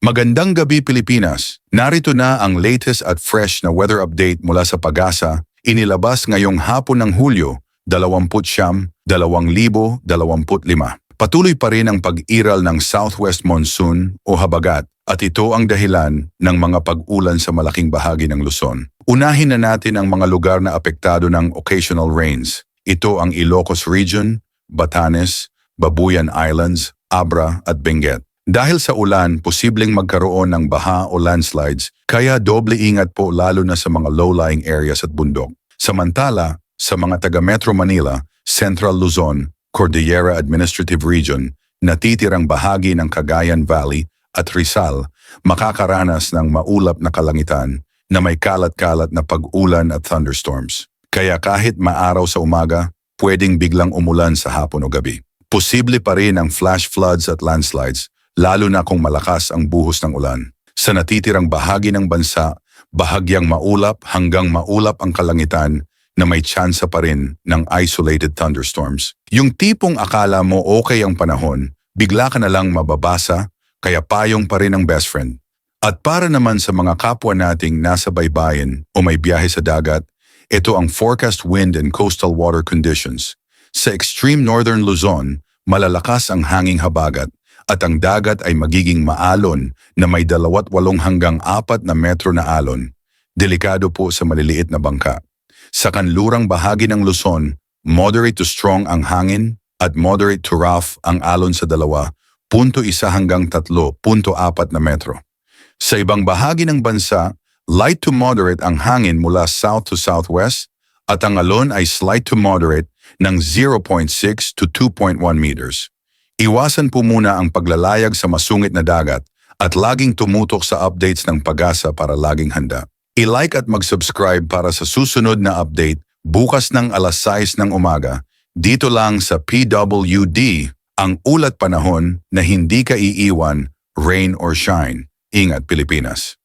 Magandang gabi Pilipinas! Narito na ang latest at fresh na weather update mula sa Pag-asa, inilabas ngayong hapon ng Hulyo 29, 2025. Patuloy pa rin ang pag-iral ng southwest monsoon o habagat at ito ang dahilan ng mga pag-ulan sa malaking bahagi ng Luzon. Unahin na natin ang mga lugar na apektado ng occasional rains. Ito ang Ilocos Region, Batanes, Babuyan Islands, Abra at Benguet. Dahil sa ulan, posibleng magkaroon ng baha o landslides, kaya doble ingat po lalo na sa mga low-lying areas at bundok. Samantala, sa mga taga-Metro Manila, Central Luzon, Cordillera Administrative Region, natitirang bahagi ng Cagayan Valley at Rizal, makakaranas ng maulap na kalangitan na may kalat-kalat na pag-ulan at thunderstorms. Kaya kahit maaraw sa umaga, pwedeng biglang umulan sa hapon o gabi. Posible pa rin ang flash floods at landslides, lalo na kung malakas ang buhos ng ulan. Sa natitirang bahagi ng bansa, bahagyang maulap hanggang maulap ang kalangitan na may tsansa pa rin ng isolated thunderstorms. Yung tipong akala mo okay ang panahon, bigla ka na lang mababasa, kaya payong pa rin ang best friend. At para naman sa mga kapwa nating nasa baybayin o may biyahe sa dagat, ito ang forecast wind and coastal water conditions. Sa extreme northern Luzon, malalakas ang hanging habagat, at ang dagat ay magiging maalon na may 28 hanggang 4 na metro na alon. Delikado po sa maliliit na bangka. Sa kanlurang bahagi ng Luzon, moderate to strong ang hangin at moderate to rough ang alon sa 2.1 hanggang 3.4 na metro. Sa ibang bahagi ng bansa, light to moderate ang hangin mula south to southwest at ang alon ay slight to moderate ng 0.6 to 2.1 meters. Iwasan po muna ang paglalayag sa masungit na dagat at laging tumutok sa updates ng Pag-asa para laging handa. I-like at mag-subscribe para sa susunod na update bukas ng 6:00 ng umaga dito lang sa PWD, ang ulat panahon na hindi ka iiwan, rain or shine. Ingat Pilipinas!